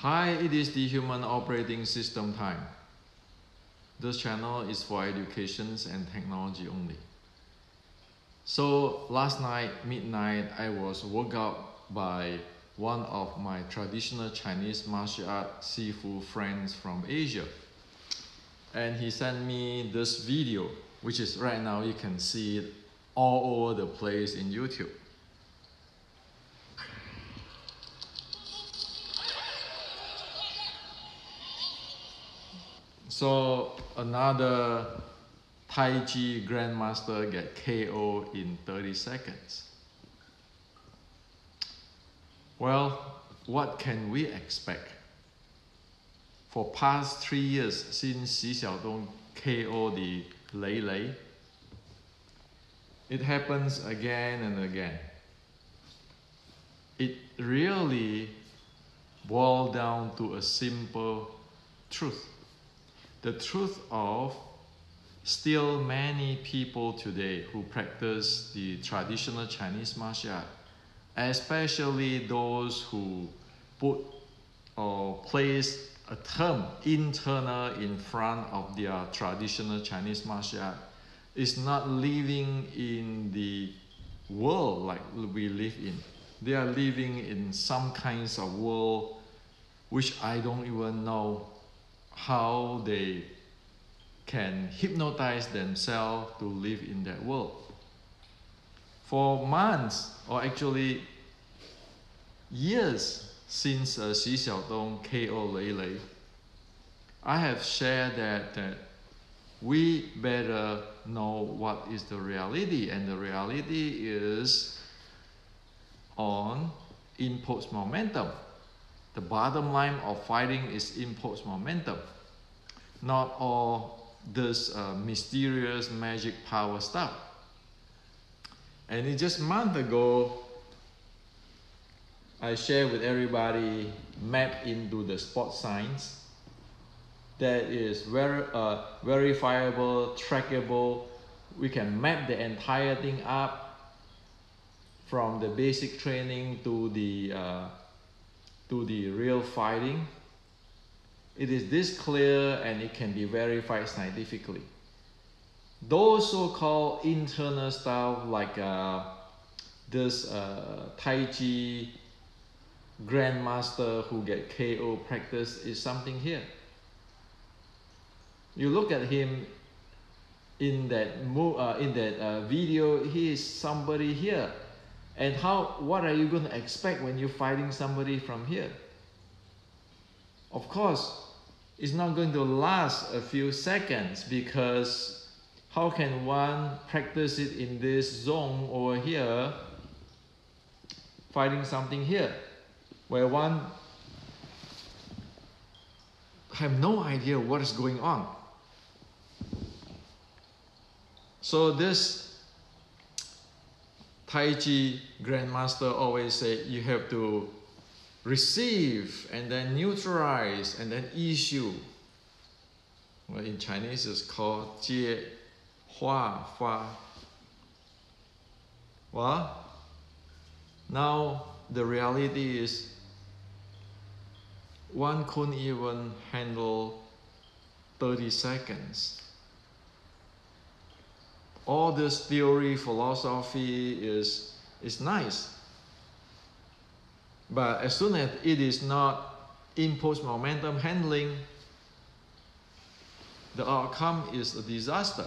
Hi, it is the Human Operating System time. This channel is for education and technology only. So last night, midnight, I was woke up by one of my traditional Chinese martial art Sifu friends from Asia. And he sent me this video, which is right now you can see it all over the place in YouTube. So another Tai Chi Grandmaster get KO in 30 seconds. Well, what can we expect? For past 3 years since Xi Xiaodong KO the Lei Lei, it happens again and again. It really boils down to a simple truth. The truth of still many people today who practice the traditional Chinese martial art, especially those who put or place a term internal in front of their traditional Chinese martial art, is not living in the world like we live in. They are living in some kinds of world which I don't even know how they can hypnotize themselves to live in that world. For months, or actually years since Xi Xiaodong KO Lei Lei, I have shared that we better know what is the reality, and the reality is on impulse momentum. The bottom line of fighting is impulse momentum, not all this mysterious magic power stuff. And it just a month ago, I shared with everybody map into the sports science that is very verifiable, trackable. We can map the entire thing up from the basic training to the real fighting. It is this clear and it can be verified scientifically. Those so-called internal stuff like this Tai Chi Grandmaster who get KO practice is something here. You look at him in that video, he is somebody here. And what are you going to expect when you're fighting somebody from here? Of course, it's not going to last a few seconds, because how can one practice it in this zone over here, fighting something here, where one have no idea what is going on? So this Tai Chi Grandmaster always say you have to receive and then neutralize and then issue. Well, in Chinese it's called 接化发. Well, now the reality is one couldn't even handle 30 seconds. All this theory, philosophy is nice. But as soon as it is not impulse momentum handling, the outcome is a disaster.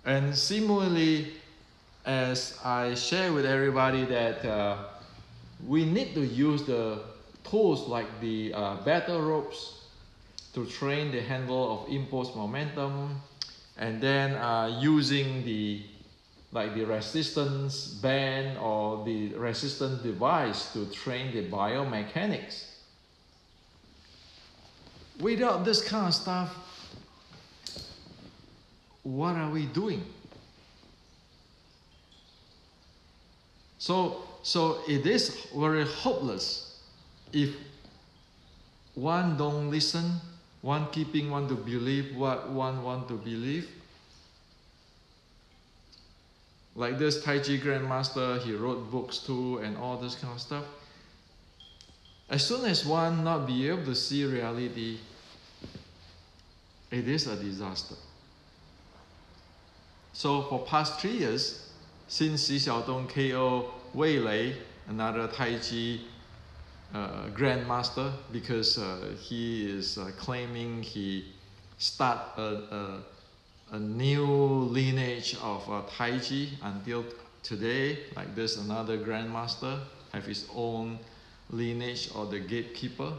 And similarly, as I share with everybody that we need to use the tools like the battle ropes to train the handle of impulse momentum, and then using the resistance band or the resistance device to train the biomechanics. Without this kind of stuff, what are we doing? So it is very hopeless if one don't listen, one keeping one to believe what one want to believe. Like this Tai Chi Grandmaster, he wrote books too and all this kind of stuff. As soon as one not be able to see reality, it is a disaster. So for past 3 years, since Xi Xiaodong KO Wei Lei, another Tai Chi grandmaster, because he is claiming he start a new lineage of Tai Chi until today, like this another grandmaster have his own lineage or the gatekeeper.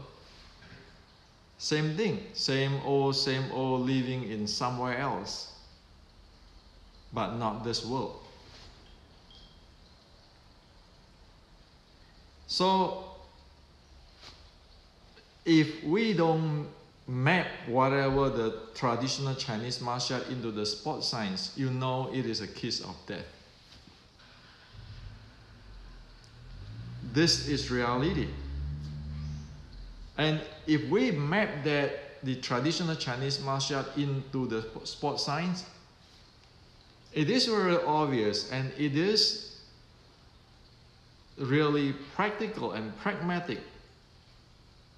Same thing, same old living in somewhere else, but not this world. So if we don't map whatever the traditional Chinese martial art into the sport science, you know it is a kiss of death. This is reality. And if we map that the traditional Chinese martial art into the sport science, it is very obvious and it is really practical and pragmatic.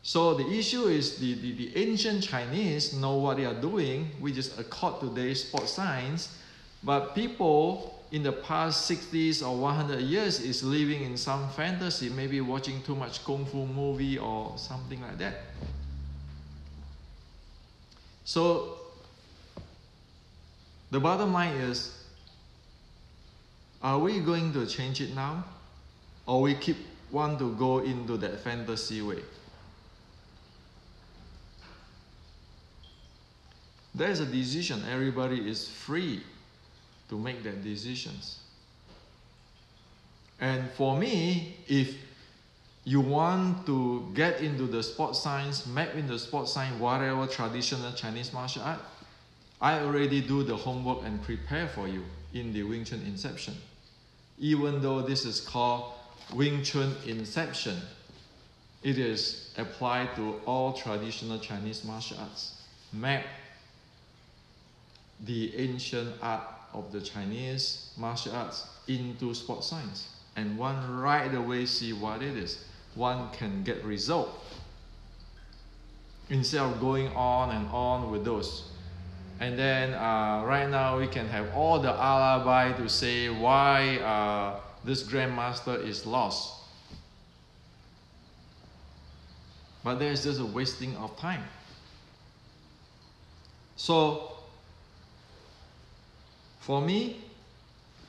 So the issue is the ancient Chinese know what they are doing, we just accord today's sport science, but people in the past 60s or 100 years is living in some fantasy, maybe watching too much kungfu movie or something like that. So the bottom line is, are we going to change it now? Or we want to go into that fantasy way? There's a decision. Everybody is free to make their decisions. And for me, if you want to get into the sport science, map in the sport science, whatever traditional Chinese martial art, I already do the homework and prepare for you in the Wing Chun Inception. Even though this is called Wing Chun Inception, it is applied to all traditional Chinese martial arts. Map the ancient art of the Chinese martial arts into sport science, and one right away see what it is. One can get result instead of going on and on with those. And then right now we can have all the alibi to say why this grandmaster is lost. But there's just a wasting of time. So for me,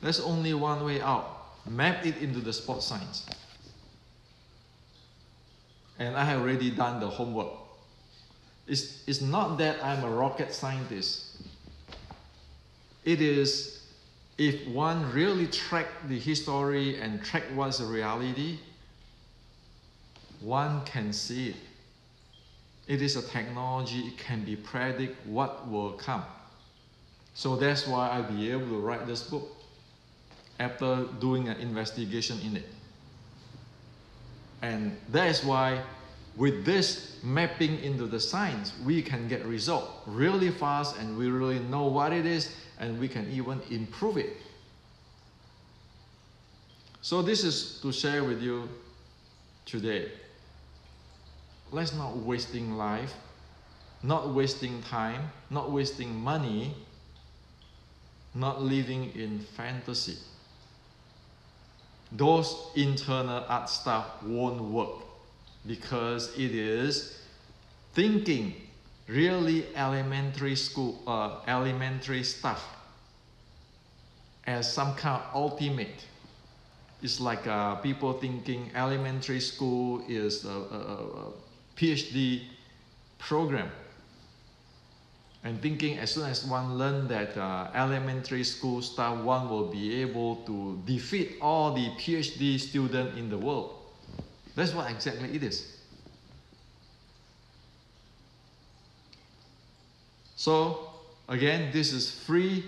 there's only one way out. Map it into the sport science. And I have already done the homework. It's not that I'm a rocket scientist. It is, if one really track the history and track what's the reality, one can see it. It is a technology, it can be predict what will come. So that's why I'll be able to write this book after doing an investigation in it. And that is why with this mapping into the science, we can get result really fast and we really know what it is and we can even improve it. So this is to share with you today. Let's not wasting life, not wasting time, not wasting money, not living in fantasy. Those internal art stuff won't work because it is thinking really elementary stuff as some kind of ultimate. It's like people thinking elementary school is a PhD program. And thinking as soon as one learns that elementary school stuff, one will be able to defeat all the PhD students in the world. That's what exactly it is. So again, this is free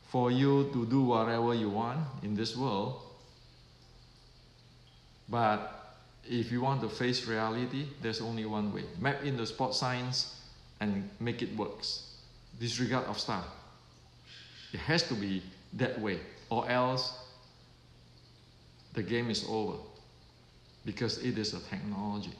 for you to do whatever you want in this world. But if you want to face reality, there's only one way. Map in the sport science and make it works. Disregard of stuff. It has to be that way, or else the game is over. because it is a technology.